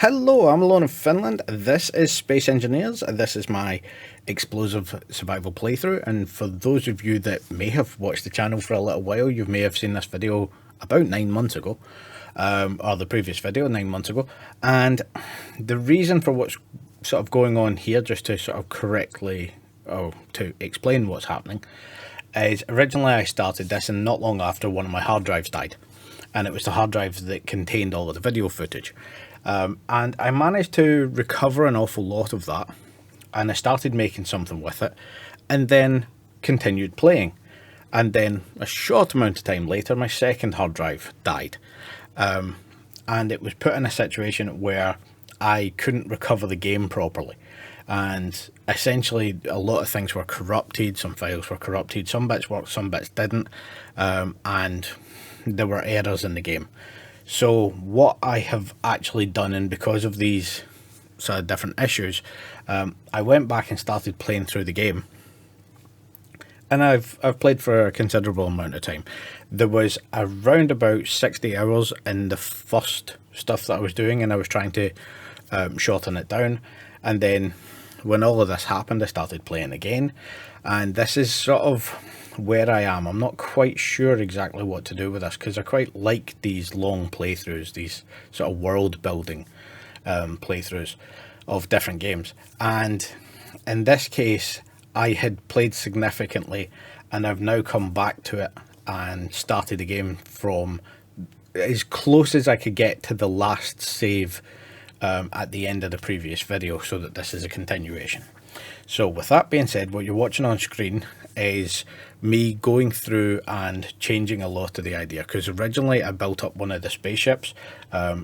Hello, I'm alone in Finland. This is Space Engineers. This is my explosive survival playthrough. And for those of you that may have watched the channel for a little while, you may have seen this video about 9 months ago, or the previous video 9 months ago. And the reason for what's sort of going on here, just to sort of correctly, or to explain what's happening, is originally I started this and not long after one of my hard drives died. And it was the hard drive that contained all of the video footage. And I managed to recover an awful lot of that, and I started making something with it, and then continued playing. And then a short amount of time later, my second hard drive died. And it was put in a situation where I couldn't recover the game properly. And essentially a lot of things were corrupted, some files were corrupted, some bits worked, some bits didn't, and there were errors in the game. So what I have actually done, and because of these sort of different issues, I went back and started playing through the game. And I've played for a considerable amount of time. There was around about 60 hours in the first stuff that I was doing, and I was trying to shorten it down. And then when all of this happened, I started playing again. And this is sort of where I am. I'm not quite sure exactly what to do with this, because I quite like these long playthroughs, these sort of world building playthroughs of different games. And in this case, I had played significantly, and I've now come back to it and started the game from as close as I could get to the last save at the end of the previous video, so that this is a continuation. So with that being said, what you're watching on screen is me going through and changing a lot of the idea, because originally I built up one of the spaceships.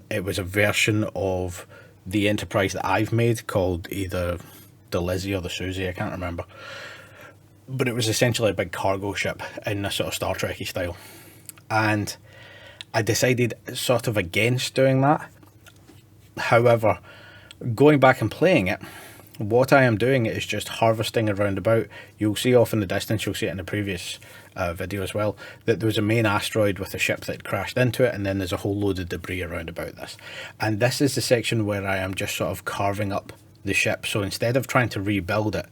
It was a version of the Enterprise that I've made called either the Lizzie or the Susie, I can't remember. But it was essentially a big cargo ship in a sort of Star Trek-y style. And I decided sort of against doing that. However, going back and playing it, what I am doing is just harvesting around about. You'll see off in the distance, you'll see it in the previous video as well, that there was a main asteroid with a ship that crashed into it, and then there's a whole load of debris around about this. And this is the section where I am just sort of carving up the ship. So instead of trying to rebuild it,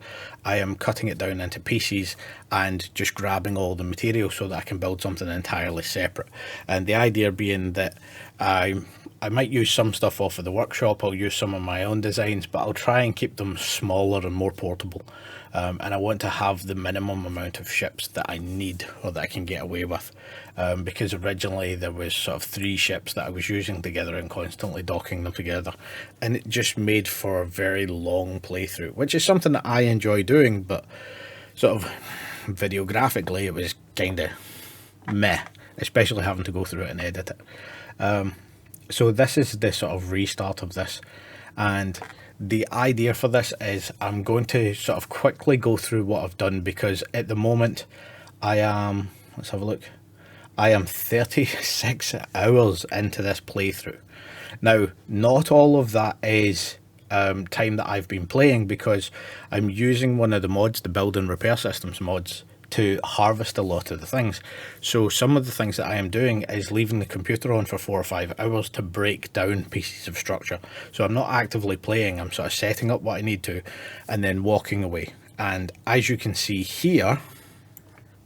I am cutting it down into pieces and just grabbing all the material so that I can build something entirely separate. And the idea being that I might use some stuff off of the workshop, I'll use some of my own designs, but I'll try and keep them smaller and more portable. And I want to have the minimum amount of ships that I need, or that I can get away with. Because originally there was sort of 3 ships that I was using together and constantly docking them together. And it just made for a very long playthrough, which is something that I enjoy doing, but sort of videographically it was kind of meh, especially having to go through it and edit it. So this is the sort of restart of this, and the idea for this is I'm going to sort of quickly go through what I've done, because at the moment I am, let's have a look, I am 36 hours into this playthrough. Now, not all of that is time that I've been playing, because I'm using one of the mods, the build and repair systems mods, to harvest a lot of the things. So some of the things that I am doing is leaving the computer on for 4 or 5 hours to break down pieces of structure. So I'm not actively playing, I'm sort of setting up what I need to and then walking away. And as you can see here,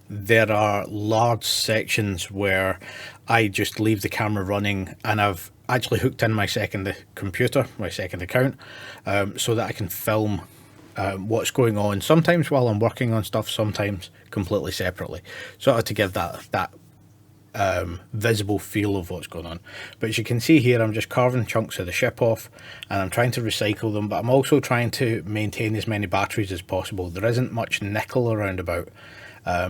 there are large sections where I just leave the camera running, and I've actually hooked in my second computer, my second account, so that I can film what's going on, sometimes while I'm working on stuff, sometimes completely separately, sort of to give that visible feel of what's going on. But as you can see here, I'm just carving chunks of the ship off, and I'm trying to recycle them, but I'm also trying to maintain as many batteries as possible. There isn't much nickel around about,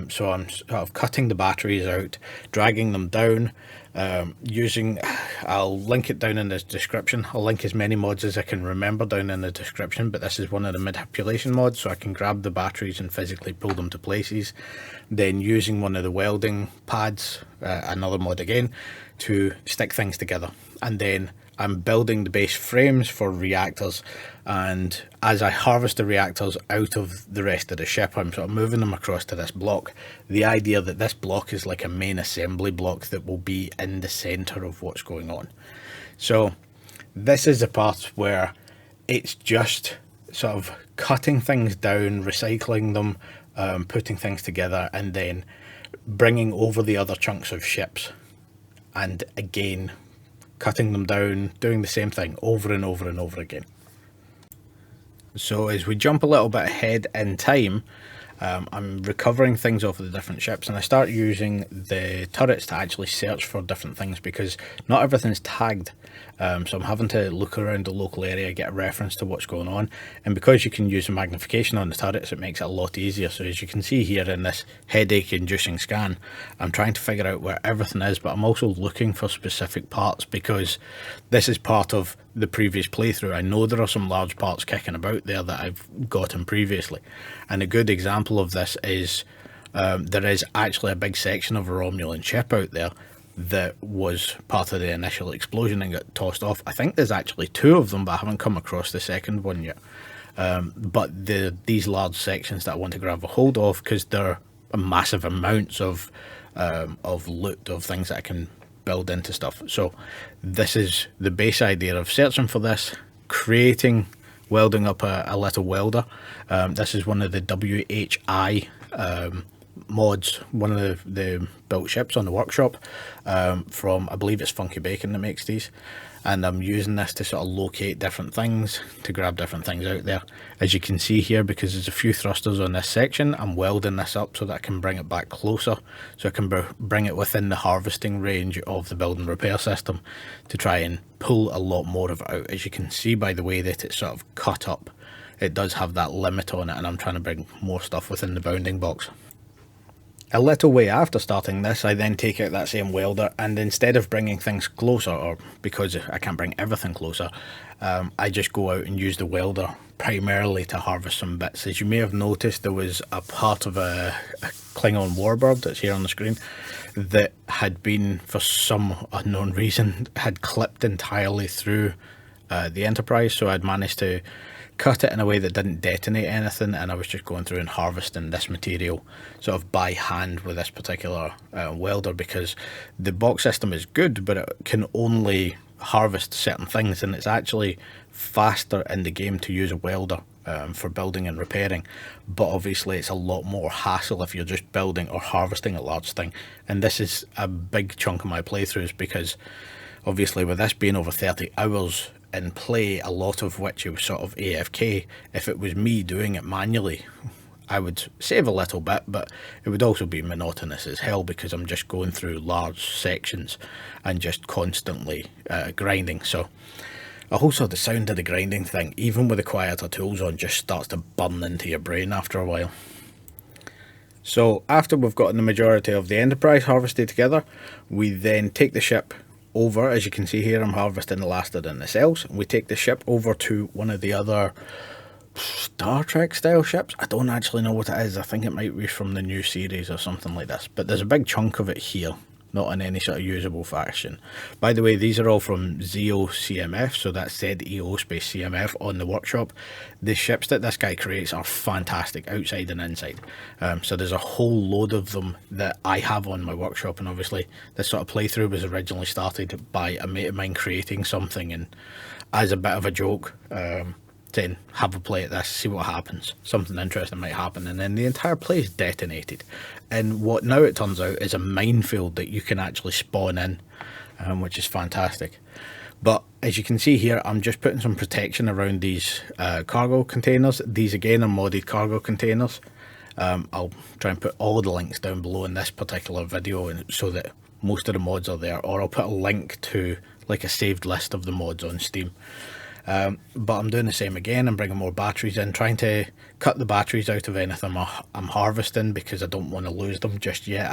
so I'm sort of cutting the batteries out, dragging them down, using, I'll link it down in the description. I'll link as many mods as I can remember down in the description, but this is one of the manipulation mods, so I can grab the batteries and physically pull them to places. Then using one of the welding pads, another mod again, to stick things together. And then I'm building the base frames for reactors, and as I harvest the reactors out of the rest of the ship, I'm sort of moving them across to this block. The idea that this block is like a main assembly block that will be in the center of what's going on. So This is the part where it's just sort of cutting things down, recycling them, putting things together, and then bringing over the other chunks of ships, and again cutting them down, doing the same thing over and over and over again. So as we jump a little bit ahead in time, I'm recovering things off of the different ships, and I start using the turrets to actually search for different things, because not everything's tagged. So I'm having to look around the local area, get a reference to what's going on, and because you can use the magnification on the turrets, it makes it a lot easier. So as you can see here in this headache inducing scan, I'm trying to figure out where everything is, but I'm also looking for specific parts, because this is part of the previous playthrough. I know there are some large parts kicking about there that I've gotten previously, and a good example of this is there is actually a big section of a Romulan ship out there that was part of the initial explosion and got tossed off. I think there's actually 2 of them, but I haven't come across the second one yet. But these large sections that I want to grab a hold of, because they're massive amounts of loot, of things that I can build into stuff. So this is the base idea of searching for this, creating, welding up a little welder. This is one of the WHI mods, one of the built ships on the workshop, from, I believe it's Funky Bacon that makes these, and I'm using this to sort of locate different things, to grab different things out there. As you can see here, because there's a few thrusters on this section, I'm welding this up so that I can bring it back closer, so I can bring it within the harvesting range of the build and repair system, to try and pull a lot more of it out. As you can see by the way that it's sort of cut up, it does have that limit on it, and I'm trying to bring more stuff within the bounding box. A little way after starting this, I then take out that same welder, and instead of bringing things closer, or because I can't bring everything closer, I just go out and use the welder primarily to harvest some bits. As you may have noticed, there was a part of a Klingon warbird that's here on the screen that had been, for some unknown reason, had clipped entirely through the Enterprise, so I'd managed to cut it in a way that didn't detonate anything, and I was just going through and harvesting this material sort of by hand with this particular welder, because the box system is good, but it can only harvest certain things, and it's actually faster in the game to use a welder for building and repairing, but obviously it's a lot more hassle if you're just building or harvesting a large thing. And this is a big chunk of my playthroughs, because obviously with this being over 30 hours in play, a lot of which it was sort of AFK, if it was me doing it manually, I would save a little bit, but it would also be monotonous as hell, because I'm just going through large sections and just constantly grinding. So also the sound of the grinding thing, even with the quieter tools on, just starts to burn into your brain after a while. So after we've gotten the majority of the Enterprise harvested together, we then take the ship over. As you can see here, I'm harvesting the last of the nacelles. We take the ship over to one of the other Star Trek style ships. I don't actually know what it is. I think it might be from the new series or something like this, but there's a big chunk of it here, not in any sort of usable fashion. By the way, these are all from ZEO CMF, so that's ZEO space CMF on the workshop. The ships that this guy creates are fantastic outside and inside. So there's a whole load of them that I have on my workshop, and obviously this sort of playthrough was originally started by a mate of mine creating something, and as a bit of a joke, saying, have a play at this, see what happens, something interesting might happen, and then the entire place detonated in what now it turns out is a minefield that you can actually spawn in, which is fantastic. But as you can see here, I'm just putting some protection around these cargo containers. These again are modded cargo containers. I'll try and put all the links down below in this particular video, and so that most of the mods are there, or I'll put a link to like a saved list of the mods on Steam. But I'm doing the same again. I'm bringing more batteries in, trying to cut the batteries out of anything I'm harvesting, because I don't want to lose them just yet.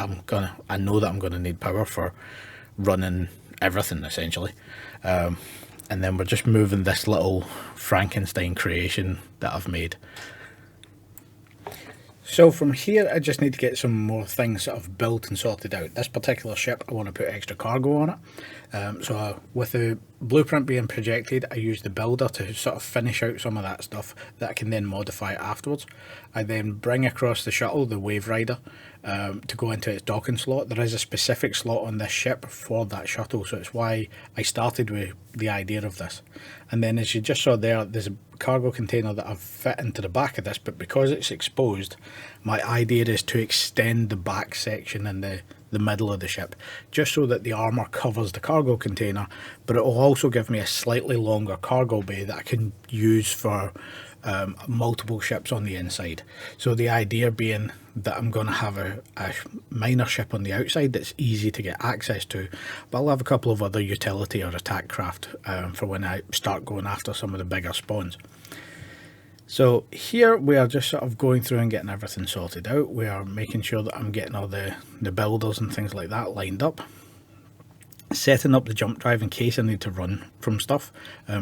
I know that I'm gonna need power for running everything essentially. And then we're just moving this little Frankenstein creation that I've made. So from here, I just need to get some more things sort of built and sorted out. This particular ship, I want to put extra cargo on it. So with the blueprint being projected, I use the builder to sort of finish out some of that stuff that I can then modify afterwards. I then bring across the shuttle, the Wave Rider, to go into its docking slot. There is a specific slot on this ship for that shuttle, so it's why I started with the idea of this. And then, as you just saw there, there's a cargo container that I've fit into the back of this, but because it's exposed, my idea is to extend the back section in the middle of the ship, just so that the armour covers the cargo container, but it will also give me a slightly longer cargo bay that I can use for multiple ships on the inside. So the idea being that I'm going to have a minor ship on the outside that's easy to get access to, but I'll have a couple of other utility or attack craft for when I start going after some of the bigger spawns. So here we are just sort of going through and getting everything sorted out. We are making sure that I'm getting all the builders and things like that lined up. Setting up the jump drive in case I need to run from stuff,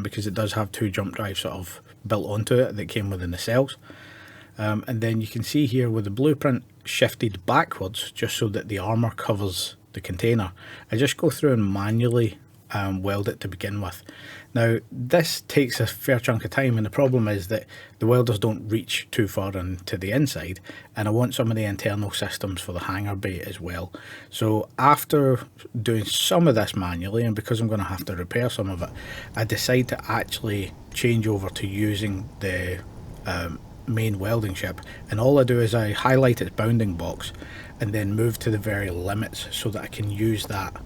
because it does have 2 jump drives sort of built onto it that came within the cells. And then you can see here with the blueprint shifted backwards just so that the armour covers the container. I just go through and manually weld it to begin with. Now this takes a fair chunk of time, and the problem is that the welders don't reach too far into the inside, and I want some of the internal systems for the hangar bay as well. So after doing some of this manually, and because I'm going to have to repair some of it, I decide to actually change over to using the main welding ship, and all I do is I highlight its bounding box and then move to the very limits so that I can use that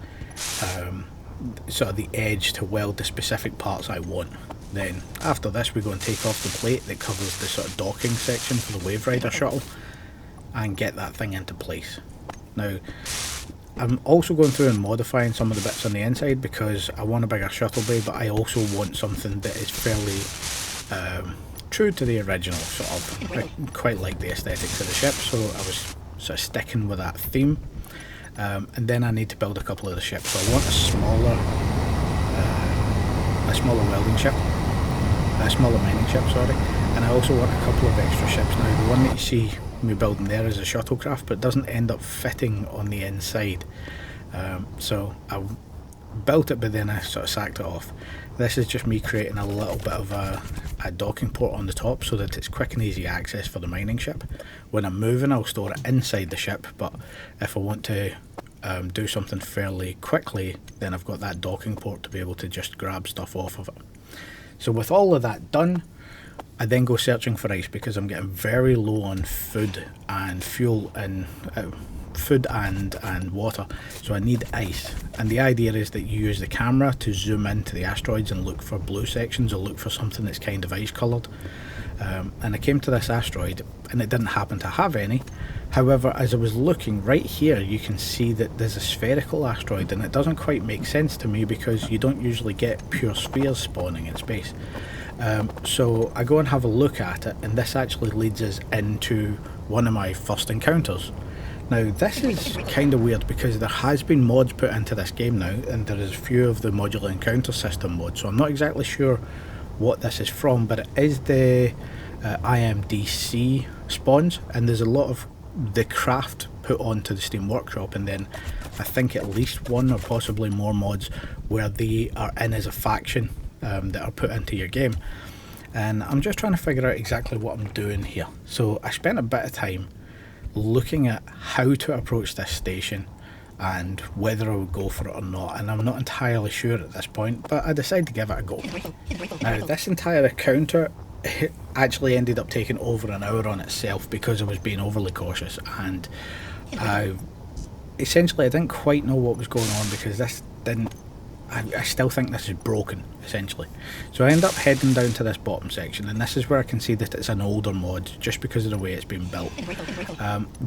sort of the edge to weld the specific parts I want. Then after this we go and take off the plate that covers the sort of docking section for the Wave Rider shuttle and get that thing into place. Now I'm also going through and modifying some of the bits on the inside because I want a bigger shuttle bay, but I also want something that is fairly true to the original sort of. I quite like the aesthetics of the ship, so I was sort of sticking with that theme. And then I need to build a couple of the ships. So I want a smaller welding ship, a smaller mining ship, sorry, and I also want a couple of extra ships. Now the one that you see me building there is a shuttlecraft, but it doesn't end up fitting on the inside. So I built it, but then I sort of sacked it off. This is just me creating a little bit of a docking port on the top so that it's quick and easy access for the mining ship. When I'm moving, I'll store it inside the ship, but if I want to do something fairly quickly, then I've got that docking port to be able to just grab stuff off of it. So with all of that done, I then go searching for ice because I'm getting very low on food and fuel and food and water, so I need ice. And the idea is that you use the camera to zoom into the asteroids and look for blue sections or look for something that's kind of ice coloured. And I came to this asteroid and it didn't happen to have any. However, as I was looking right here, you can see that there's a spherical asteroid, and it doesn't quite make sense to me because you don't usually get pure spheres spawning in space. So I go and have a look at it, and this actually leads us into one of my first encounters. Now this is kind of weird because there has been mods put into this game now, and there is a few of the modular encounter system mods, so I'm not exactly sure what this is from, but it is the IMDC spawns, and there's a lot of the craft put onto the Steam Workshop, and then I think at least one or possibly more mods where they are in as a faction that are put into your game. And I'm just trying to figure out exactly what I'm doing here. So I spent a bit of time looking at how to approach this station and whether I would go for it or not, and I'm not entirely sure at this point, but I decided to give it a go. Now this entire encounter actually ended up taking over an hour on itself because I was being overly cautious, and I didn't quite know what was going on because I still think this is broken, essentially. So I end up heading down to this bottom section, and this is where I can see that it's an older mod just because of the way it's been built.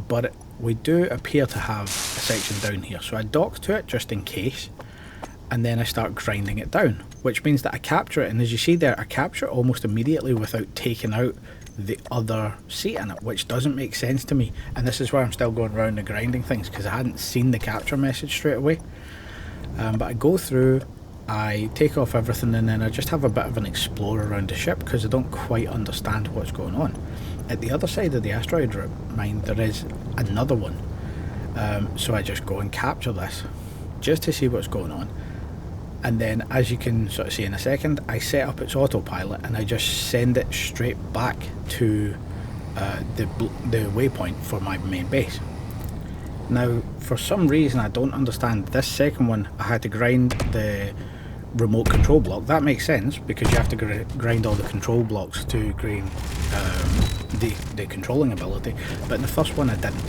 But we do appear to have a section down here, so I dock to it just in case, and then I start grinding it down, which means that I capture it, and as you see there, I capture it almost immediately without taking out the other seat in it, which doesn't make sense to me. And this is why I'm still going around the grinding things, because I hadn't seen the capture message straight away. But I go through, I take off everything, and then I just have a bit of an explore around the ship because I don't quite understand what's going on. At the other side of the asteroid mine there is another one, so I just go and capture this just to see what's going on. And then, as you can sort of see in a second, I set up its autopilot and I just send it straight back to the waypoint for my main base. Now, for some reason I don't understand, this second one I had to grind the remote control block. That makes sense because you have to grind all the control blocks to gain the controlling ability, but in the first one I didn't.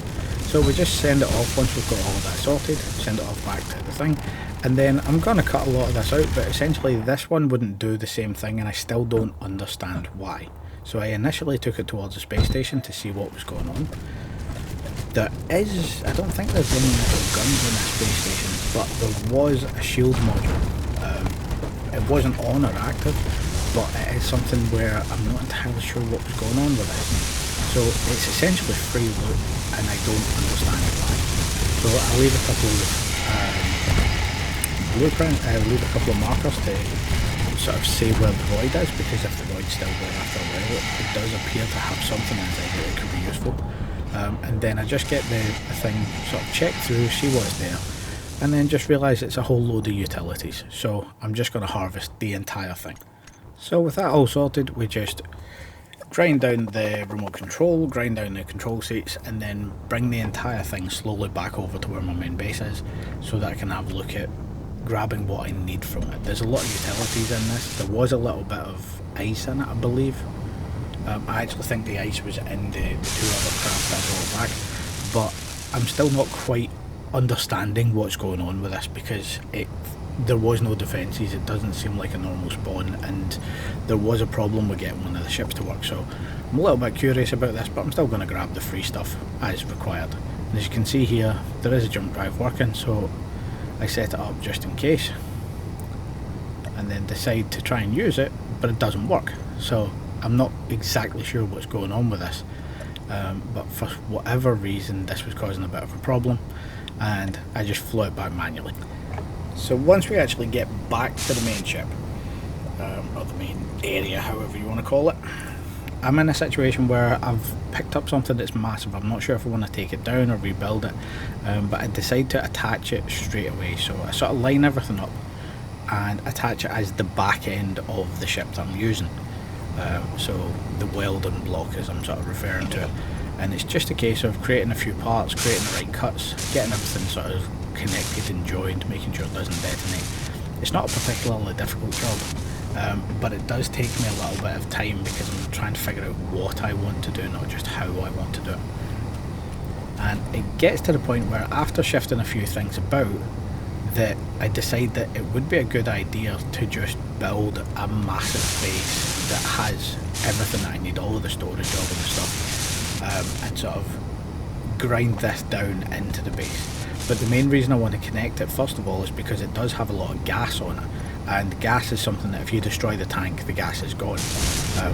So we just send it off once we've got all of that sorted, send it off back to the thing, and then I'm going to cut a lot of this out, but essentially this one wouldn't do the same thing and I still don't understand why. So I initially took it towards the space station to see what was going on. I don't think there's any little guns in the space station, but there was a shield module. It wasn't on or active, but it is something where I'm not entirely sure what was going on with it. So it's essentially free loot and I don't understand why. So I'll leave a couple of leave a couple of markers to sort of say where the void is, because if the void's still there after a while, it does appear to have something inside it that could be useful. And then I just get the thing sort of checked through, see what's there, and then just realise it's a whole load of utilities. So I'm just going to harvest the entire thing. So with that all sorted, we just grind down the remote control, grind down the control seats, and then bring the entire thing slowly back over to where my main base is, so that I can have a look at grabbing what I need from it. There's a lot of utilities in this. There was a little bit of ice in it, I believe. I actually think the ice was in the two other craft that I brought back, but I'm still not quite understanding what's going on with this, because there was no defences, it doesn't seem like a normal spawn, and there was a problem with getting one of the ships to work. So I'm a little bit curious about this, but I'm still going to grab the free stuff as required. And as you can see here, there is a jump drive working, so I set it up just in case, and then decide to try and use it, but it doesn't work. So I'm not exactly sure what's going on with this, but for whatever reason this was causing a bit of a problem, and I just flew it back manually. So once we actually get back to the main ship, or the main area, however you want to call it, I'm in a situation where I've picked up something that's massive. I'm not sure if I want to take it down or rebuild it, but I decide to attach it straight away. So I sort of line everything up and attach it as the back end of the ship that I'm using. So the welding block, as I'm sort of referring to it, and it's just a case of creating a few parts, creating the right cuts, getting everything sort of connected and joined, making sure it doesn't detonate. It's not a particularly difficult job, but it does take me a little bit of time because I'm trying to figure out what I want to do, not just how I want to do it. And it gets to the point where after shifting a few things about, that I decide that it would be a good idea to just build a massive base that has everything that I need, all of the storage, all of the stuff, and sort of grind this down into the base. But the main reason I want to connect it, first of all, is because it does have a lot of gas on it, and gas is something that if you destroy the tank, the gas is gone,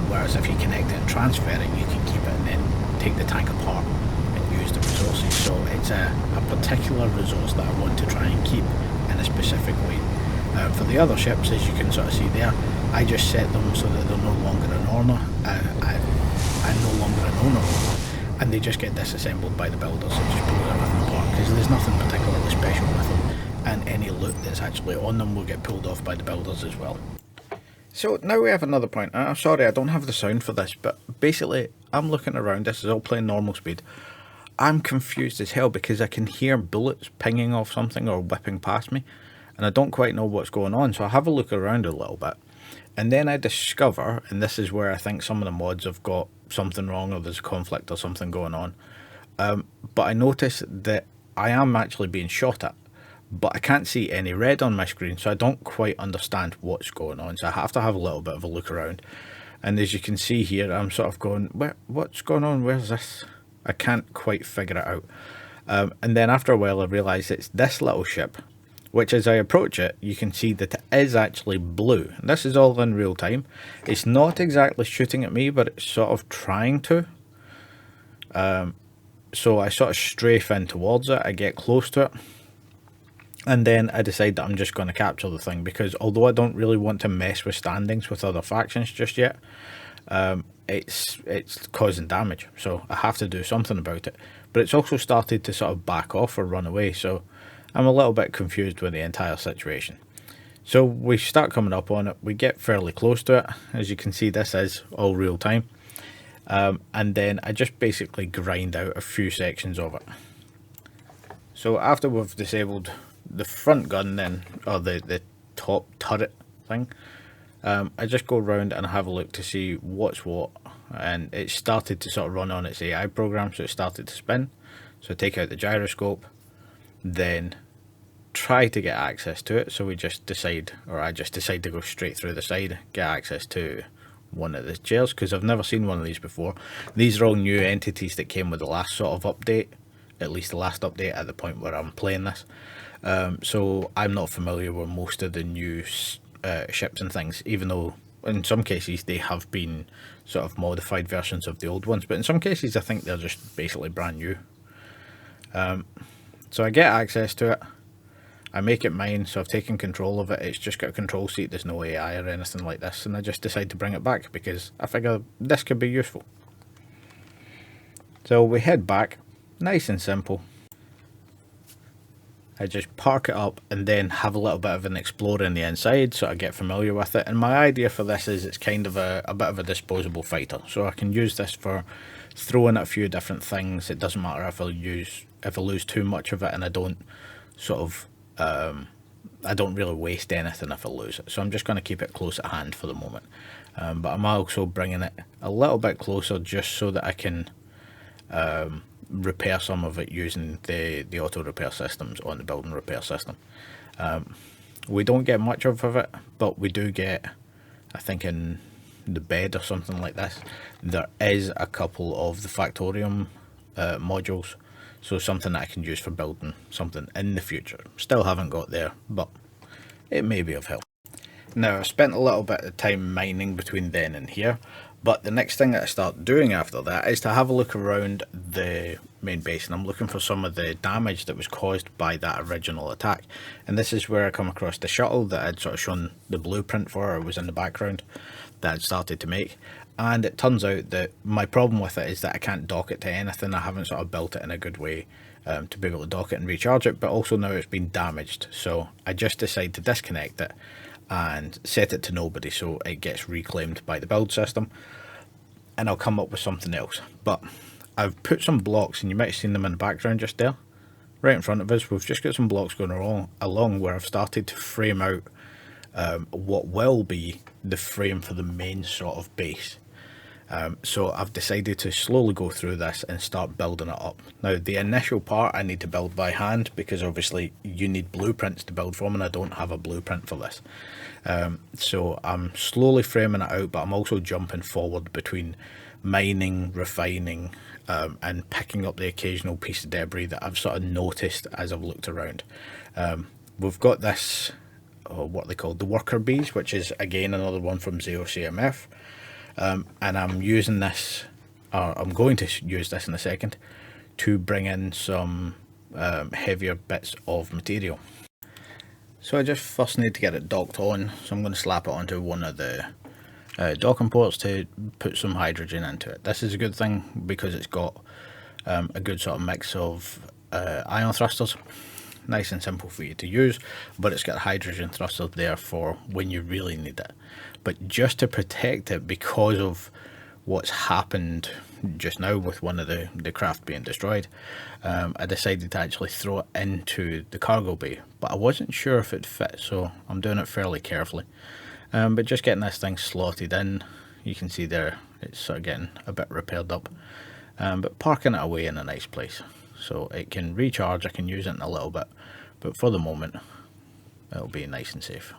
whereas if you connect it and transfer it, you can keep it and then take the tank apart and use the resources. So it's a particular resource that I want to try and keep in a specific way. For the other ships, as you can sort of see there, I just set them so that they're no longer an owner, I'm no longer an owner, and they just get disassembled by the builders. It just pulls everything apart, because there's nothing particularly special with them, and any loot that's actually on them will get pulled off by the builders as well. So now we have another point. I'm sorry I don't have the sound for this, but basically I'm looking around, this is all playing normal speed. I'm confused as hell because I can hear bullets pinging off something or whipping past me, and I don't quite know what's going on. So I have a look around a little bit, and then I discover, and this is where I think some of the mods have got something wrong, or there's a conflict or something going on, but I notice that I am actually being shot at, but I can't see any red on my screen, so I don't quite understand what's going on. So I have to have a little bit of a look around, and as you can see here, I'm sort of going, what's going on, where's this? I can't quite figure it out. And then after a while I realise it's this little ship, which as I approach it, you can see that it is actually blue. And this is all in real time. It's not exactly shooting at me, but it's sort of trying to. So I sort of strafe in towards it, I get close to it, and then I decide that I'm just going to capture the thing, because although I don't really want to mess with standings with other factions just yet, it's causing damage, so I have to do something about it. But it's also started to sort of back off or run away, so I'm a little bit confused with the entire situation. So we start coming up on it, we get fairly close to it. As you can see, this is all real time. And then I just basically grind out a few sections of it. So after we've disabled the front gun then, or the top turret thing, I just go around and have a look to see what's what, and it started to sort of run on its AI program, so it started to spin. So I take out the gyroscope, then try to get access to it. So we just decide, or I just decide to go straight through the side, get access to one of the chairs, because I've never seen one of these before. These are all new entities that came with the last sort of update, at least the last update at the point where I'm playing this. So I'm not familiar with most of the new ships and things, even though in some cases they have been sort of modified versions of the old ones, but in some cases I think they're just basically brand new. So I get access to it, I make it mine, so I've taken control of it. It's just got a control seat, there's no AI or anything like this, and I just decide to bring it back because I figure this could be useful. So we head back, nice and simple. I just park it up and then have a little bit of an explore in the inside so I get familiar with it. And my idea for this is it's kind of a bit of a disposable fighter, so I can use this for throwing at a few different things. It doesn't matter if I lose too much of it, and I don't sort of I don't really waste anything if I lose it, so I'm just going to keep it close at hand for the moment. But I'm also bringing it a little bit closer just so that I can repair some of it using the auto repair systems on the building repair system. We don't get much of it, but we do get, I think in the bed or something like this, there is a couple of the Factorium modules. So something that I can use for building something in the future. Still haven't got there, but it may be of help. Now, I spent a little bit of time mining between then and here, but the next thing that I start doing after that is to have a look around the main base, and I'm looking for some of the damage that was caused by that original attack. And this is where I come across the shuttle that I'd sort of shown the blueprint for, or was in the background, that I'd started to make. And it turns out that my problem with it is that I can't dock it to anything. I haven't sort of built it in a good way to be able to dock it and recharge it, but also now it's been damaged. So I just decide to disconnect it and set it to nobody so it gets reclaimed by the build system, and I'll come up with something else. But I've put some blocks, and you might have seen them in the background just there. Right in front of us, we've just got some blocks going along where I've started to frame out what will be the frame for the main sort of base. So I've decided to slowly go through this and start building it up. Now, the initial part I need to build by hand, because obviously you need blueprints to build from, and I don't have a blueprint for this. So I'm slowly framing it out, but I'm also jumping forward between mining, refining, and picking up the occasional piece of debris that I've sort of noticed as I've looked around. We've got this, what they call the worker bees, which is again another one from Zero CMF. And I'm using this, or I'm going to use this in a second, to bring in some heavier bits of material. So I just first need to get it docked on, so I'm going to slap it onto one of the docking ports to put some hydrogen into it. This is a good thing because it's got a good sort of mix of ion thrusters. Nice and simple for you to use, but it's got hydrogen thrusters there for when you really need it. But just to protect it, because of what's happened just now with one of the craft being destroyed, I decided to actually throw it into the cargo bay, but I wasn't sure if it fit, so I'm doing it fairly carefully. But just getting this thing slotted in, you can see there it's sort of getting a bit repaired up, but parking it away in a nice place so it can recharge. I can use it in a little bit, but for the moment it'll be nice and safe.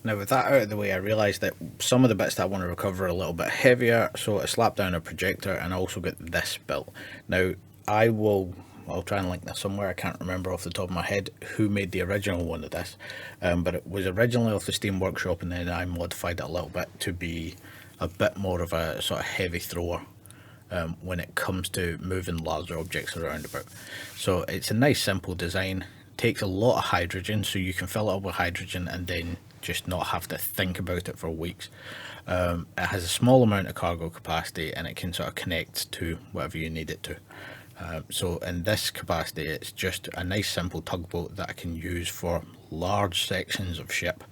Now, with that out of the way, I realised that some of the bits that I want to recover are a little bit heavier, so I slapped down a projector and I also got this built. Now, I'll try and link this somewhere. I can't remember off the top of my head who made the original one of this, but it was originally off the Steam Workshop, and then I modified it a little bit to be a bit more of a sort of heavy thrower when it comes to moving larger objects around about. So it's a nice simple design. It takes a lot of hydrogen, so you can fill it up with hydrogen and then just not have to think about it for weeks. It has a small amount of cargo capacity, and it can sort of connect to whatever you need it to. So in this capacity, it's just a nice simple tugboat that I can use for large sections of ship,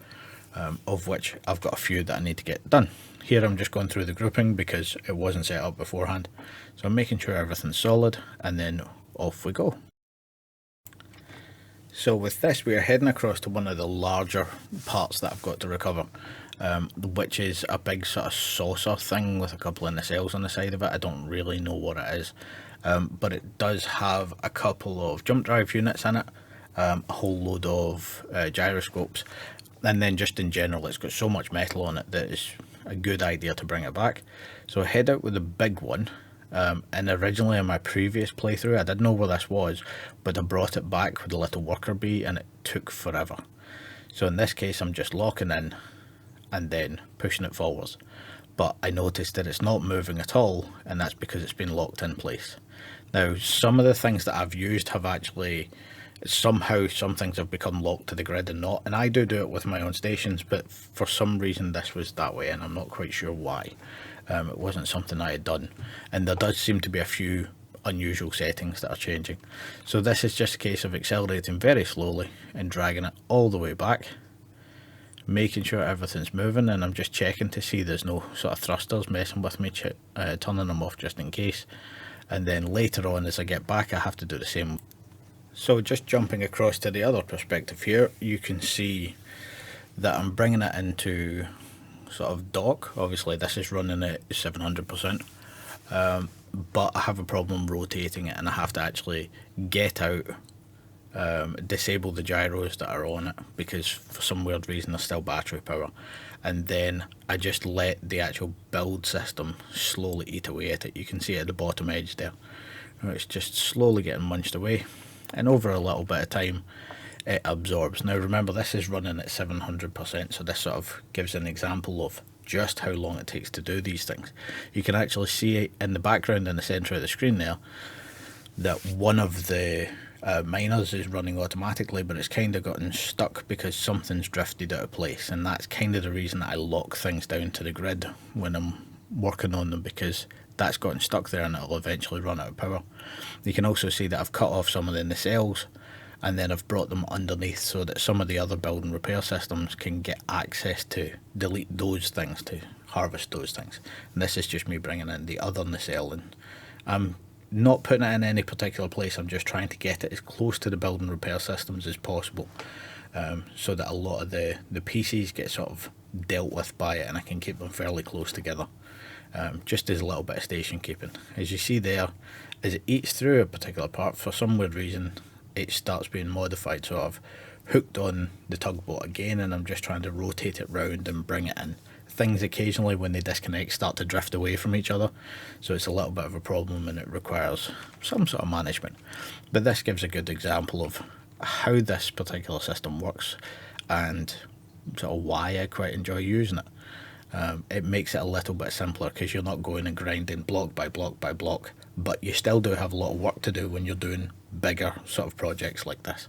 of which I've got a few that I need to get done. Here I'm just going through the grouping because it wasn't set up beforehand. So I'm making sure everything's solid, and then off we go. So with this, we are heading across to one of the larger parts that I've got to recover, which is a big sort of saucer thing with a couple of nacelles on the side of it. I don't really know what it is, but it does have a couple of jump drive units in it, a whole load of gyroscopes, and then just in general it's got so much metal on it that it's a good idea to bring it back. So I head out with the big one. And originally in my previous playthrough I didn't know where this was, but I brought it back with a little worker bee and it took forever. So in this case I'm just locking in and then pushing it forwards, but I noticed that it's not moving at all, and that's because it's been locked in place. Now some of the things that I've used have actually somehow, some things have become locked to the grid and not, and I do it with my own stations, but for some reason this was that way and I'm not quite sure why. It wasn't something I had done, and there does seem to be a few unusual settings that are changing. So this is just a case of accelerating very slowly and dragging it all the way back, making sure everything's moving, and I'm just checking to see there's no sort of thrusters messing with me, turning them off just in case. And then later on as I get back I have to do the same. So just jumping across to the other perspective here, you can see that I'm bringing it into sort of dock. Obviously this is running at 700%, but I have a problem rotating it, and I have to actually get out, disable the gyros that are on it because for some weird reason there's still battery power, and then I just let the actual build system slowly eat away at it. You can see at the bottom edge there, it's just slowly getting munched away, and over a little bit of time it absorbs. Now remember, this is running at 700%, so this sort of gives an example of just how long it takes to do these things. You can actually see in the background in the centre of the screen there that one of the miners is running automatically, but it's kind of gotten stuck because something's drifted out of place, and that's kind of the reason that I lock things down to the grid when I'm working on them, because that's gotten stuck there and it'll eventually run out of power. You can also see that I've cut off some of the nacelles, and then I've brought them underneath so that some of the other build and repair systems can get access to delete those things, to harvest those things. And this is just me bringing in the other nacelle, and I'm not putting it in any particular place, I'm just trying to get it as close to the build and repair systems as possible, so that a lot of the pieces get sort of dealt with by it and I can keep them fairly close together, just as a little bit of station keeping. As you see there, as it eats through a particular part, for some weird reason it starts being modified, so I've hooked on the tugboat again and I'm just trying to rotate it round and bring it in. Things occasionally when they disconnect start to drift away from each other, so it's a little bit of a problem and it requires some sort of management. But this gives a good example of how this particular system works and sort of why I quite enjoy using it. It makes it a little bit simpler because you're not going and grinding block by block by block, but you still do have a lot of work to do when you're doing bigger sort of projects like this.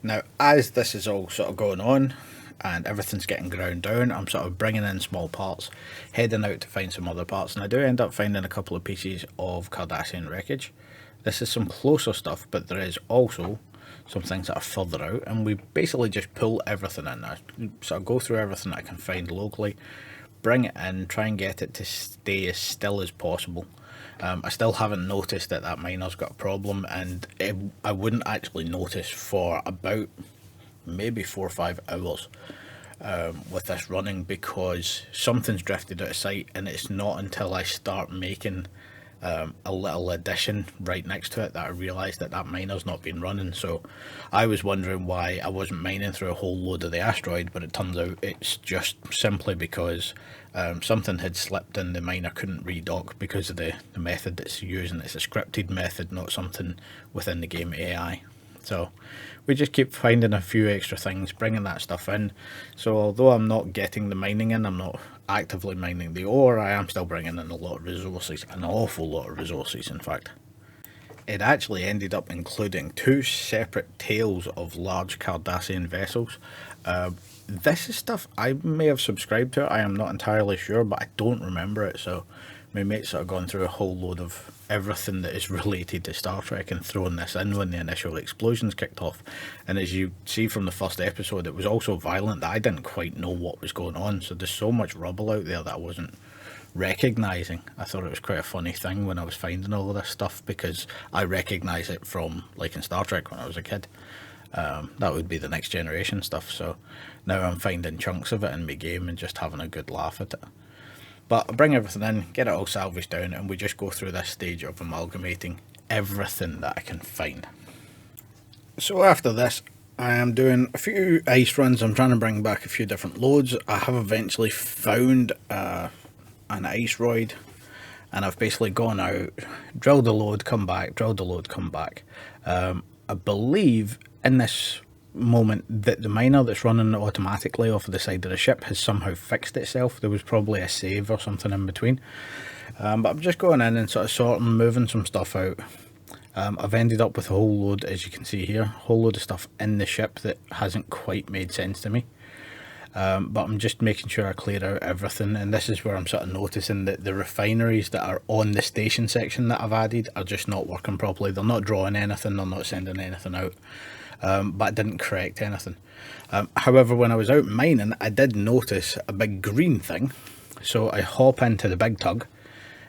Now as this is all sort of going on and everything's getting ground down, I'm sort of bringing in small parts, heading out to find some other parts, and I do end up finding a couple of pieces of Cardassian wreckage. This is some closer stuff, but there is also some things that are further out, and we basically just pull everything in. I sort of go through everything that I can find locally, bring it in, try and get it to stay as still as possible. I still haven't noticed that that miner's got a problem, and I wouldn't actually notice for about maybe 4 or 5 hours with this running, because something's drifted out of sight, and it's not until I start making a little addition right next to it that I realised that that miner's not been running. So I was wondering why I wasn't mining through a whole load of the asteroid, but it turns out it's just simply because something had slipped and the miner couldn't redock because of the method it's using. It's a scripted method, not something within the game AI. So we just keep finding a few extra things, bringing that stuff in. So although I'm not getting the mining in, I'm not actively mining the ore, I am still bringing in a lot of resources, an awful lot of resources in fact. It actually ended up including 2 separate tails of large Cardassian vessels. This is stuff I may have subscribed to, I am not entirely sure, but I don't remember it, so my mate's sort of gone through a whole load of everything that is related to Star Trek and thrown this in when the initial explosions kicked off. And as you see from the first episode, it was also violent that I didn't quite know what was going on. So there's so much rubble out there that I wasn't recognising. I thought it was quite a funny thing when I was finding all of this stuff, because I recognise it from, like, in Star Trek when I was a kid. That would be the Next Generation stuff. So now I'm finding chunks of it in my game and just having a good laugh at it. But I bring everything in, get it all salvaged down, and we just go through this stage of amalgamating everything that I can find. So after this, I am doing a few ice runs. I'm trying to bring back a few different loads. I have eventually found an iceroid, and I've basically gone out, drilled a load, come back, drilled a load, come back. I believe in this moment that the miner that's running automatically off of the side of the ship has somehow fixed itself. There was probably a save or something in between, but I'm just going in and sort of sorting, moving some stuff out. I've ended up with a whole load, as you can see here, a whole load of stuff in the ship that hasn't quite made sense to me, but I'm just making sure I clear out everything. And this is where I'm sort of noticing that the refineries that are on the station section that I've added are just not working properly. They're not drawing anything, they're not sending anything out. But it didn't correct anything. However, when I was out mining, I did notice a big green thing. So I hop into the big tug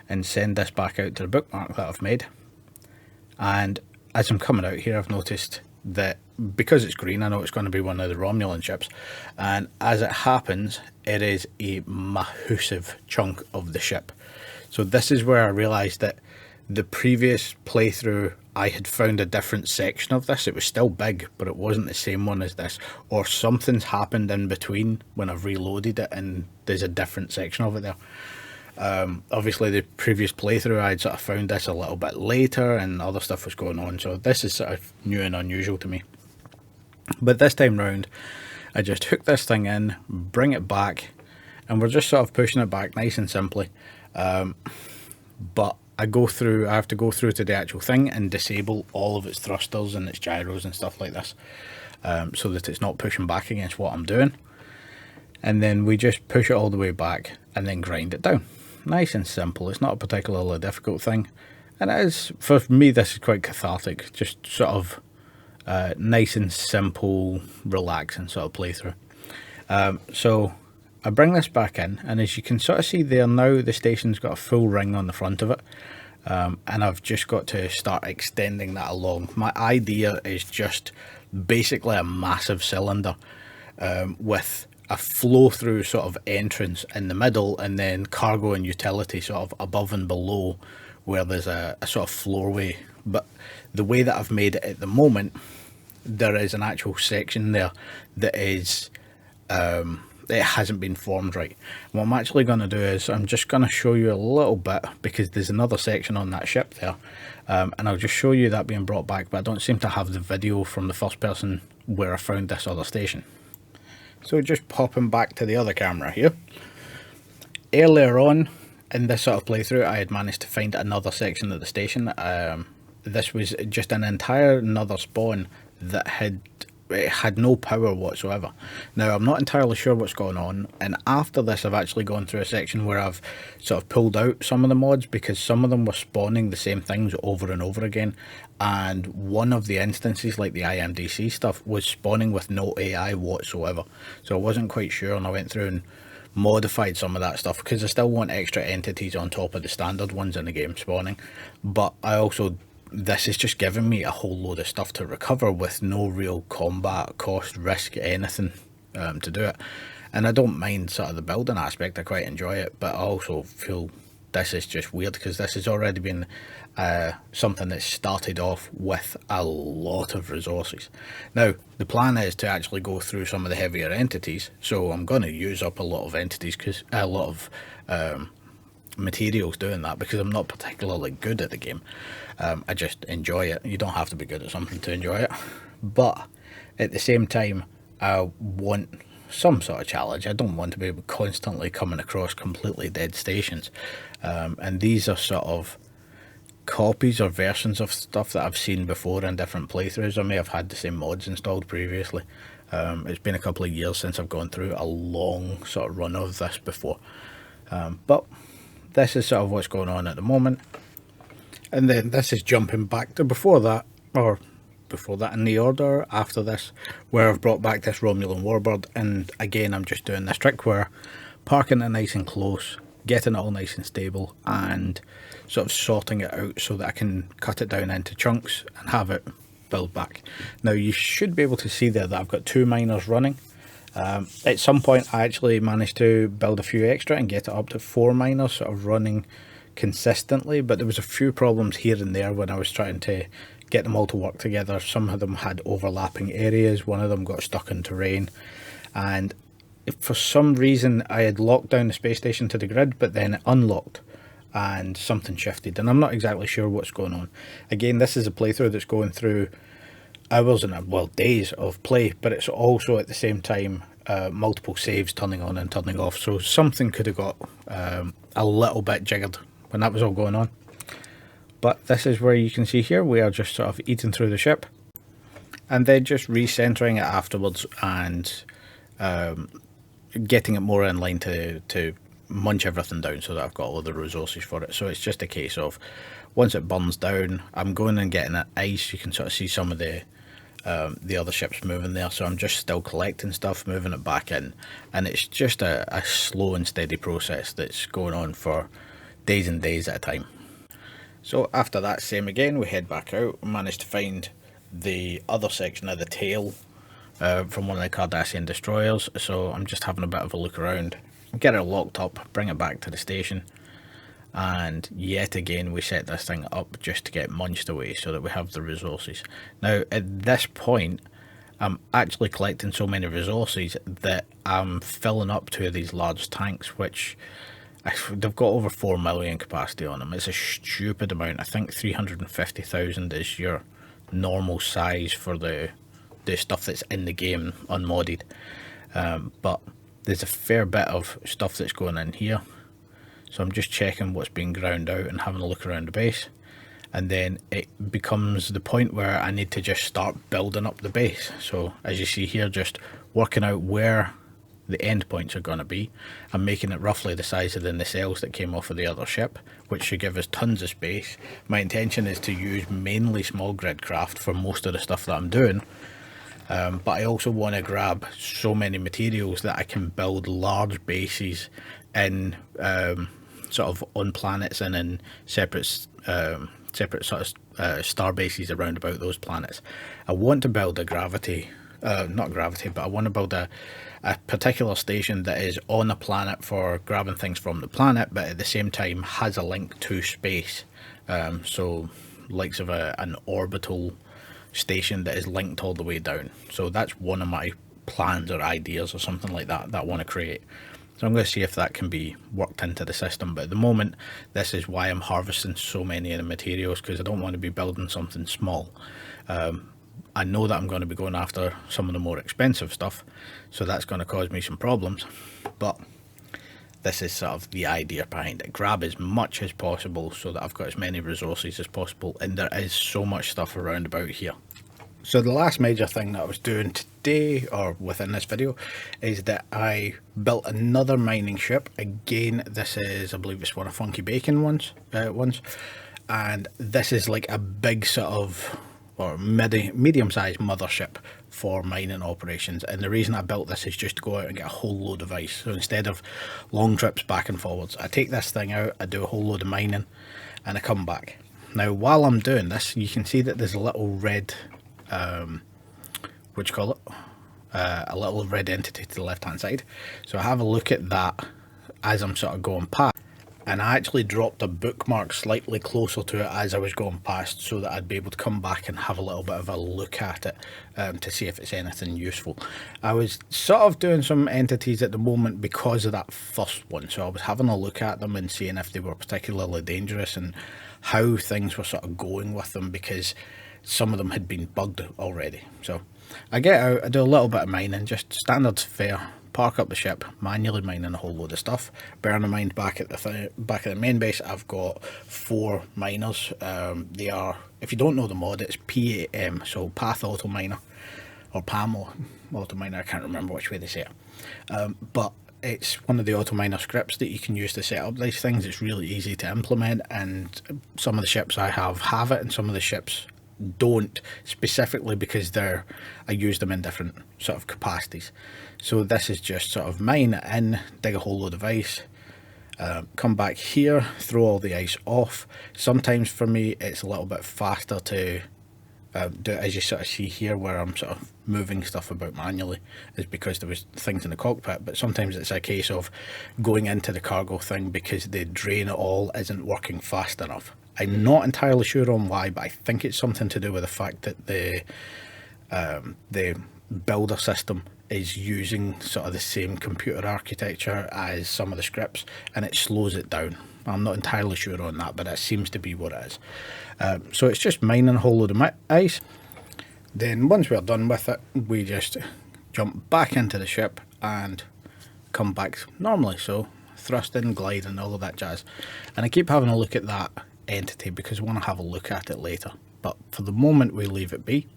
and send this back out to the bookmark that I've made. And as I'm coming out here, I've noticed that because it's green, I know it's going to be one of the Romulan ships. And as it happens, it is a massive chunk of the ship. So this is where I realised that the previous playthrough, I had found a different section of this. It was still big, but it wasn't the same one as this. Or something's happened in between when I've reloaded it and there's a different section of it there. Obviously the previous playthrough I'd sort of found this a little bit later and other stuff was going on. So this is sort of new and unusual to me. But this time round, I just hook this thing in, bring it back, and we're just sort of pushing it back nice and simply. But I have to go through to the actual thing and disable all of its thrusters and its gyros and stuff like this, so that it's not pushing back against what I'm doing. And then we just push it all the way back and then grind it down. Nice and simple. It's not a particularly difficult thing. And it is, for me, this is quite cathartic. Just sort of nice and simple, relaxing sort of playthrough. So I bring this back in, and as you can sort of see there now, the station's got a full ring on the front of it, and I've just got to start extending that along. My idea is just basically a massive cylinder with a flow through sort of entrance in the middle, and then cargo and utility sort of above and below, where there's a sort of floorway. But the way that I've made it at the moment, there is an actual section there that is it hasn't been formed right. What I'm actually going to do is I'm just going to show you a little bit, because there's another section on that ship there, and I'll just show you that being brought back, but I don't seem to have the video from the first person where I found this other station. So just popping back to the other camera here, earlier on in this sort of playthrough I had managed to find another section of the station. This was just an entire another spawn that had no power whatsoever. Now I'm not entirely sure what's going on, and after this I've actually gone through a section where I've sort of pulled out some of the mods, because some of them were spawning the same things over and over again, and one of the instances, like the IMDC stuff, was spawning with no AI whatsoever. So I wasn't quite sure, and I went through and modified some of that stuff, because I still want extra entities on top of the standard ones in the game spawning. But I also, this is just giving me a whole load of stuff to recover with no real combat, cost, risk, anything to do it. And I don't mind sort of the building aspect, I quite enjoy it, but I also feel this is just weird, because this has already been something that started off with a lot of resources. Now the plan is to actually go through some of the heavier entities, so I'm going to use up a lot of entities, because a lot of materials doing that, because I'm not particularly good at the game. I just enjoy it. You don't have to be good at something to enjoy it, but at the same time I want some sort of challenge. I don't want to be constantly coming across completely dead stations, and these are sort of copies or versions of stuff that I've seen before in different playthroughs. I may have had the same mods installed previously. It's been a couple of years since I've gone through a long sort of run of this before, but this is sort of what's going on at the moment. And then this is jumping back to before that, or before that in the order after this, where I've brought back this Romulan warbird. And again, I'm just doing this trick where parking it nice and close, getting it all nice and stable, and sort of sorting it out so that I can cut it down into chunks and have it build back. Now you should be able to see there that I've got 2 miners running. At some point I actually managed to build a few extra and get it up to 4 miners sort of running consistently, but there was a few problems here and there when I was trying to get them all to work together. Some of them had overlapping areas, one of them got stuck in terrain, and if for some reason I had locked down the space station to the grid, but then it unlocked and something shifted, and I'm not exactly sure what's going on. Again, this is a playthrough that's going through hours and, well, days of play, but it's also at the same time multiple saves turning on and turning off, so something could have got a little bit jiggered when that was all going on. But this is where you can see here we are just sort of eating through the ship and then just recentering it afterwards and getting it more in line to munch everything down so that I've got all the resources for it. So it's just a case of once it burns down, I'm going and getting it ice. You can sort of see some of the other ships moving there, so I'm just still collecting stuff, moving it back in, and it's just a slow and steady process that's going on for days and days at a time. So after that, same again, we head back out. We managed to find the other section of the tail from one of the Cardassian destroyers, so I'm just having a bit of a look around, get it locked up, bring it back to the station, and yet again we set this thing up just to get munched away so that we have the resources. Now at this point I'm actually collecting so many resources that I'm filling up 2 of these large tanks, which they've got over 4 million capacity on them. It's a stupid amount. I think 350,000 is your normal size for the stuff that's in the game unmodded, but there's a fair bit of stuff that's going in here, so I'm just checking what's being ground out and having a look around the base, and then it becomes the point where I need to just start building up the base. So as you see here, just working out where the end points are going to be. I'm making it roughly the size of the nacelles that came off of the other ship, which should give us tons of space. My intention is to use mainly small grid craft for most of the stuff that I'm doing, but I also want to grab so many materials that I can build large bases in sort of on planets and in separate sort of star bases around about those planets. I want to build a gravity, not gravity, but I want to build a particular station that is on a planet for grabbing things from the planet, but at the same time has a link to space. So likes of an orbital station that is linked all the way down. So that's one of my plans or ideas or something like that I want to create. So I'm going to see if that can be worked into the system, but at the moment this is why I'm harvesting so many of the materials, because I don't want to be building something small. I know that I'm going to be going after some of the more expensive stuff, so that's going to cause me some problems, but this is sort of the idea behind it. Grab as much as possible so that I've got as many resources as possible, and there is so much stuff around about here. So the last major thing that I was doing today, or within this video, is that I built another mining ship. Again, this is, I believe it's one of Funky Bacon ones, and this is like a big sort of, or medium-sized mothership for mining operations. And the reason I built this is just to go out and get a whole load of ice. So instead of long trips back and forwards, I take this thing out, I do a whole load of mining, and I come back. Now while I'm doing this, you can see that there's a little red what do you call it, a little red entity to the left hand side. So I have a look at that as I'm sort of going past, and I actually dropped a bookmark slightly closer to it as I was going past, so that I'd be able to come back and have a little bit of a look at it, to see if it's anything useful. I was sort of doing some entities at the moment because of that first one, so I was having a look at them and seeing if they were particularly dangerous and how things were sort of going with them, because some of them had been bugged already. So I get out, I do a little bit of mining, just standard fare, park up the ship, manually mining a whole load of stuff. Bear in mind, back at the main base, I've got 4 miners. They are, if you don't know the mod, it's PAM, so Path Auto Miner, or PAM Auto Miner, I can't remember which way they say it. But it's one of the AutoMiner scripts that you can use to set up these things. It's really easy to implement, and some of the ships I have it, and some of the ships don't, specifically because I use them in different sort of capacities. So this is just sort of mine it in, dig a whole load of ice, come back here, throw all the ice off. Sometimes for me it's a little bit faster to do it, as you sort of see here where I'm sort of moving stuff about manually, is because there was things in the cockpit. But sometimes it's a case of going into the cargo thing because the drain at all isn't working fast enough. I'm not entirely sure on why, but I think it's something to do with the fact that the builder system is using sort of the same computer architecture as some of the scripts, and it slows it down. I'm not entirely sure on that, but that seems to be what it is. So it's just mining a whole load of ice. Then once we're done with it, we just jump back into the ship and come back normally. So thrusting, gliding, all of that jazz. And I keep having a look at that entity because I want to have a look at it later. But for the moment, we leave it be.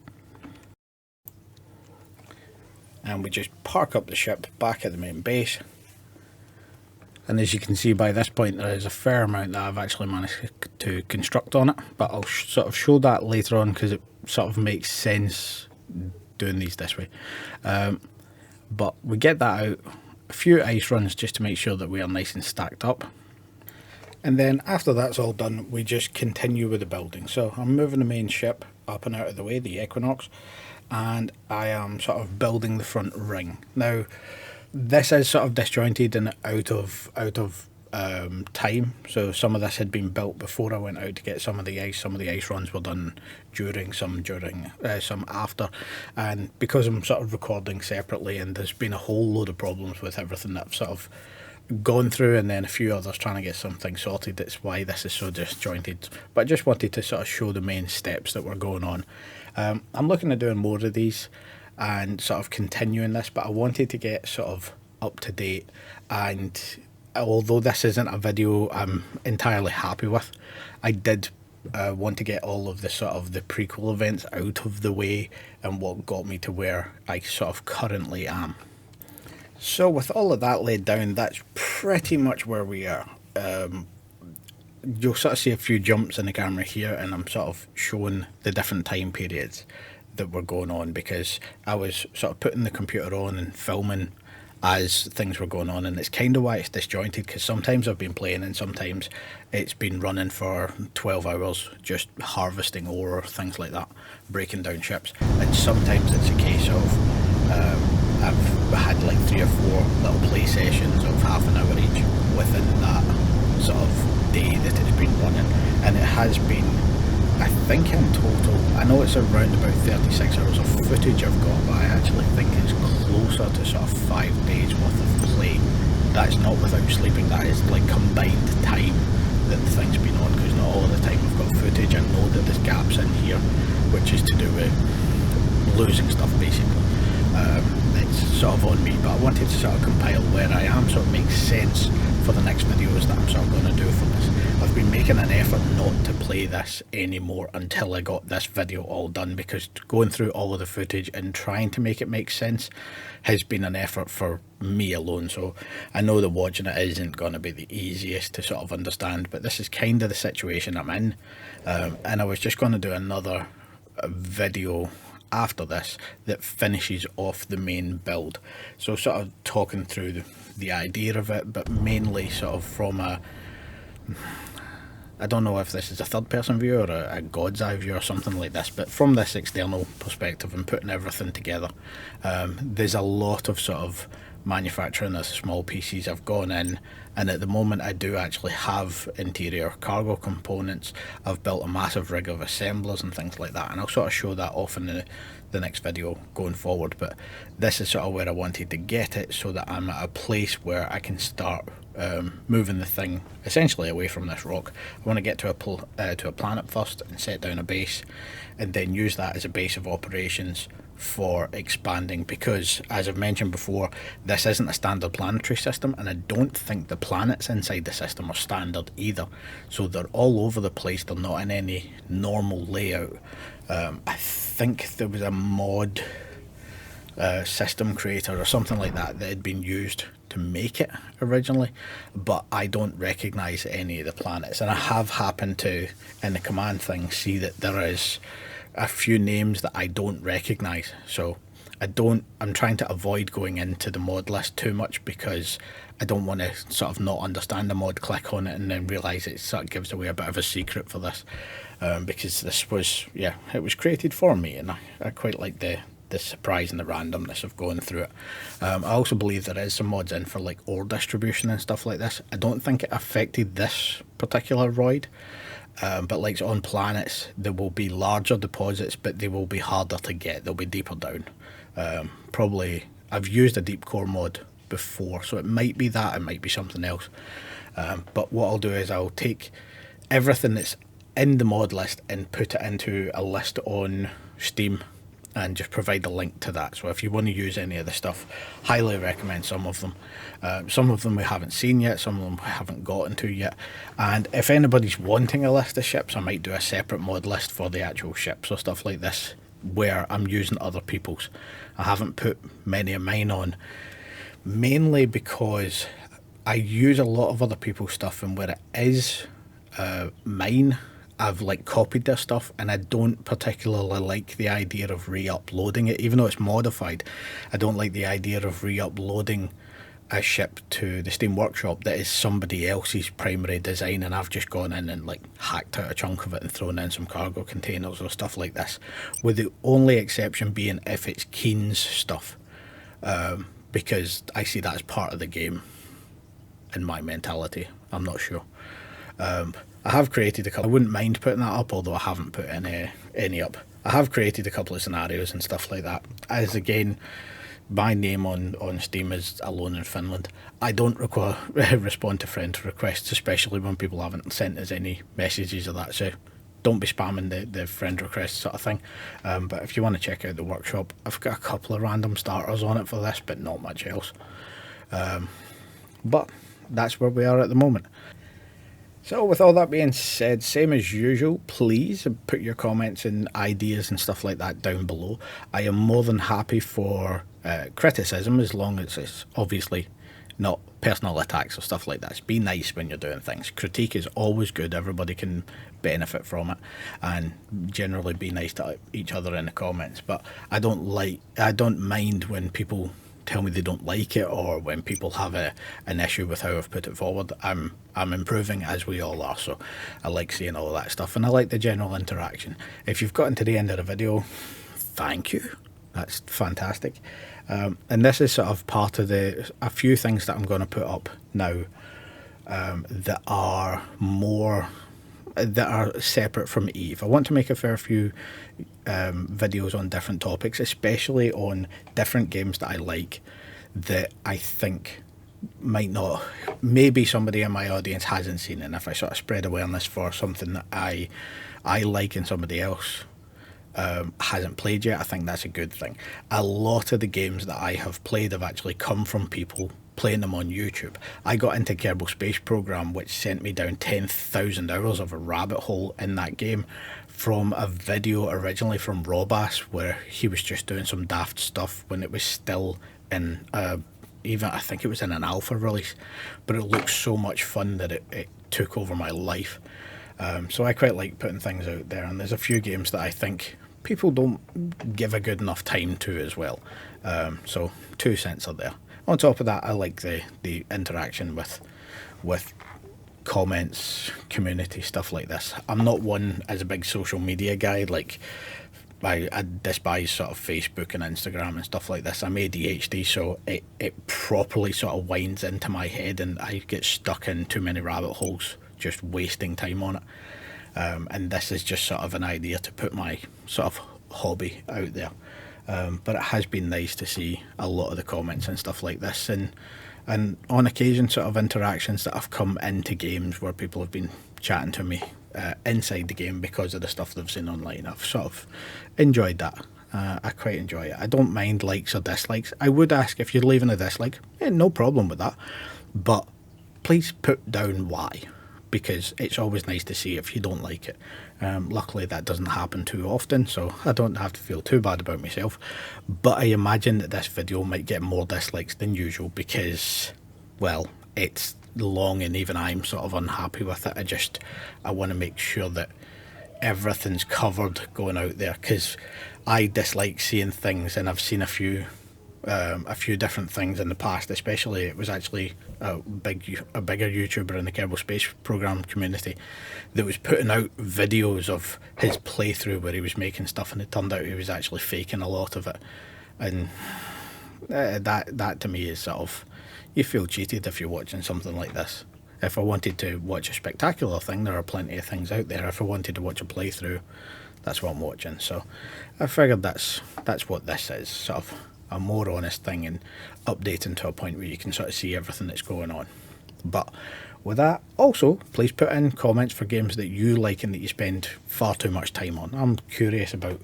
And we just park up the ship back at the main base. And as you can see by this point, there is a fair amount that I've actually managed to construct on it, but I'll sort of show that later on because it sort of makes sense doing these this way. But we get that out, a few ice runs just to make sure that we are nice and stacked up. And then after that's all done, we just continue with the building. So I'm moving the main ship up and out of the way, the Equinox, and I am sort of building the front ring. Now, this is sort of disjointed and out of time. So some of this had been built before I went out to get some of the ice. Some of the ice runs were done during, some after. And because I'm sort of recording separately, and there's been a whole load of problems with everything that I've sort of gone through, and then a few others trying to get something sorted, that's why this is so disjointed. But I just wanted to sort of show the main steps that were going on. I'm looking at doing more of these and sort of continuing this, but I wanted to get sort of up to date. And although this isn't a video I'm entirely happy with, I did want to get all of the sort of the prequel events out of the way and what got me to where I sort of currently am. So with all of that laid down, that's pretty much where we are. You'll sort of see a few jumps in the camera here, and I'm sort of showing the different time periods that were going on because I was sort of putting the computer on and filming as things were going on, and it's kind of why it's disjointed, because sometimes I've been playing and sometimes it's been running for 12 hours just harvesting ore or things like that, breaking down ships, and sometimes it's a case of I've had like 3 or 4 little play sessions of half an hour each within that sort of day that it's been running, and it has been, I think in total, I know it's around about 36 hours of footage I've got, but I actually think it's closer to sort of 5 days worth of play. That's not without sleeping, that is like combined time that the thing's been on, because not all of the time I've got footage. I know that there's gaps in here, which is to do with losing stuff basically. It's sort of on me, but I wanted to sort of compile where I am so it makes sense for the next videos that I'm sort of going to do from this. I've been making an effort not to play this anymore until I got this video all done, because going through all of the footage and trying to make it make sense has been an effort for me alone. So I know that watching it isn't going to be the easiest to sort of understand, but this is kind of the situation I'm in. And I was just going to do another video after this that finishes off the main build, so sort of talking through the idea of it, but mainly sort of from a, I don't know if this is a third person view or a god's eye view or something like this, but from this external perspective and putting everything together. There's a lot of sort of manufacturing of small pieces I've gone in, and at the moment I do actually have interior cargo components. I've built a massive rig of assemblers and things like that, and I'll sort of show that off in the next video going forward. But this is sort of where I wanted to get it, so that I'm at a place where I can start moving the thing essentially away from this rock. I want to get to a planet first and set down a base, and then use that as a base of operations for expanding, because as I've mentioned before, this isn't a standard planetary system, and I don't think the planets inside the system are standard either, so they're all over the place. They're not in any normal layout. I think there was a mod system creator or something like that that had been used to make it originally, but I don't recognise any of the planets, and I have happened to, in the command thing, see that there is a few names that I don't recognise. So I'm trying to avoid going into the mod list too much, because I don't want to sort of not understand the mod, click on it, and then realise it sort of gives away a bit of a secret for this, because this was, yeah, it was created for me, and I quite like the surprise and the randomness of going through it. I also believe there is some mods in for like ore distribution and stuff like this. I don't think it affected this particular roid, but like on planets there will be larger deposits, but they will be harder to get, they'll be deeper down. Probably I've used a deep core mod before, so it might be that, it might be something else. But what I'll do is I'll take everything that's in the mod list and put it into a list on Steam and just provide a link to that. So if you want to use any of the stuff, highly recommend some of them. Some of them we haven't seen yet, some of them we haven't gotten to yet. And if anybody's wanting a list of ships, I might do a separate mod list for the actual ships or stuff like this, where I'm using other people's. I haven't put many of mine on, mainly because I use a lot of other people's stuff, and where it is mine, I've like copied their stuff, and I don't particularly like the idea of re-uploading it. Even though it's modified, I don't like the idea of re-uploading a ship to the Steam Workshop that is somebody else's primary design, and I've just gone in and like hacked out a chunk of it and thrown in some cargo containers or stuff like this, with the only exception being if it's Keen's stuff, because I see that as part of the game in my mentality. I'm not sure. I have created a couple. I wouldn't mind putting that up, although I haven't put any up. I have created a couple of scenarios and stuff like that. As again, my name on Steam is Alone in Finland. I don't respond to friend requests, especially when people haven't sent us any messages of that. So don't be spamming the friend request sort of thing. But if you want to check out the workshop, I've got a couple of random starters on it for this, but not much else. But that's where we are at the moment. So with all that being said, same as usual, please put your comments and ideas and stuff like that down below. I am more than happy for criticism, as long as it's obviously not personal attacks or stuff like that. Be nice when you're doing things. Critique is always good, everybody can benefit from it, and generally be nice to each other in the comments. But I don't mind when people tell me they don't like it, or when people have an issue with how I've put it forward. I'm improving, as we all are, so I like seeing all of that stuff, and I like the general interaction. If you've gotten to the end of the video, thank you, that's fantastic. And this is sort of part of a few things that I'm going to put up now, that are separate from Eve. I want to make a fair few videos on different topics, especially on different games that I like, that I think maybe somebody in my audience hasn't seen, and if I sort of spread awareness for something that I like and somebody else hasn't played yet, I think that's a good thing. A lot of the games that I have played have actually come from people playing them on YouTube. I got into Kerbal Space Program, which sent me down 10,000 hours of a rabbit hole in that game, from a video originally from Robass, where he was just doing some daft stuff when it was still in even I think it was in an alpha release, but it looked so much fun that it took over my life. So I quite like putting things out there, and there's a few games that I think people don't give a good enough time to as well. So 2 cents are there. On top of that, I like the interaction with comments, community, stuff like this. I'm not one as a big social media guy. Like I despise sort of Facebook and Instagram and stuff like this. I'm ADHD, so it properly sort of winds into my head, and I get stuck in too many rabbit holes, just wasting time on it. And this is just sort of an idea to put my sort of hobby out there. But it has been nice to see a lot of the comments and stuff like this, and on occasion sort of interactions that have come into games where people have been chatting to me inside the game because of the stuff they've seen online. I've sort of enjoyed that. I quite enjoy it. I don't mind likes or dislikes. I would ask if you're leaving a dislike, no problem with that, but please put down why, because it's always nice to see if you don't like it. Luckily that doesn't happen too often, so I don't have to feel too bad about myself, but I imagine that this video might get more dislikes than usual, because well, it's long and even I'm sort of unhappy with it. I want to make sure that everything's covered going out there, because I dislike seeing things, and I've seen a few different things in the past. Especially, it was actually a bigger YouTuber in the Kerbal Space Program community that was putting out videos of his playthrough where he was making stuff, and it turned out he was actually faking a lot of it, and that to me is sort of, you feel cheated if you're watching something like this. If I wanted to watch a spectacular thing, there are plenty of things out there. If I wanted to watch a playthrough, that's what I'm watching. So I figured that's what this is, sort of a more honest thing, and updating to a point where you can sort of see everything that's going on. But with that, also, please put in comments for games that you like and that you spend far too much time on. I'm curious about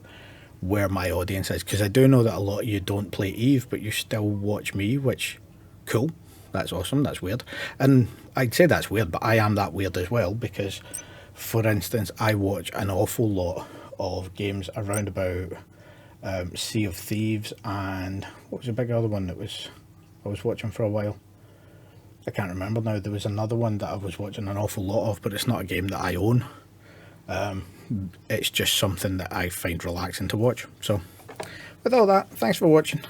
where my audience is, because I do know that a lot of you don't play Eve, but you still watch me, which, cool. That's awesome. That's weird. And I'd say that's weird, but I am that weird as well, because, for instance, I watch an awful lot of games around about Sea of Thieves, and what was the big other one that I was watching for a while? I can't remember now. There was another one that I was watching an awful lot of, but it's not a game that I own. It's just something that I find relaxing to watch. So with all that, thanks for watching.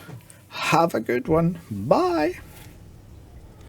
Have a good one. Bye.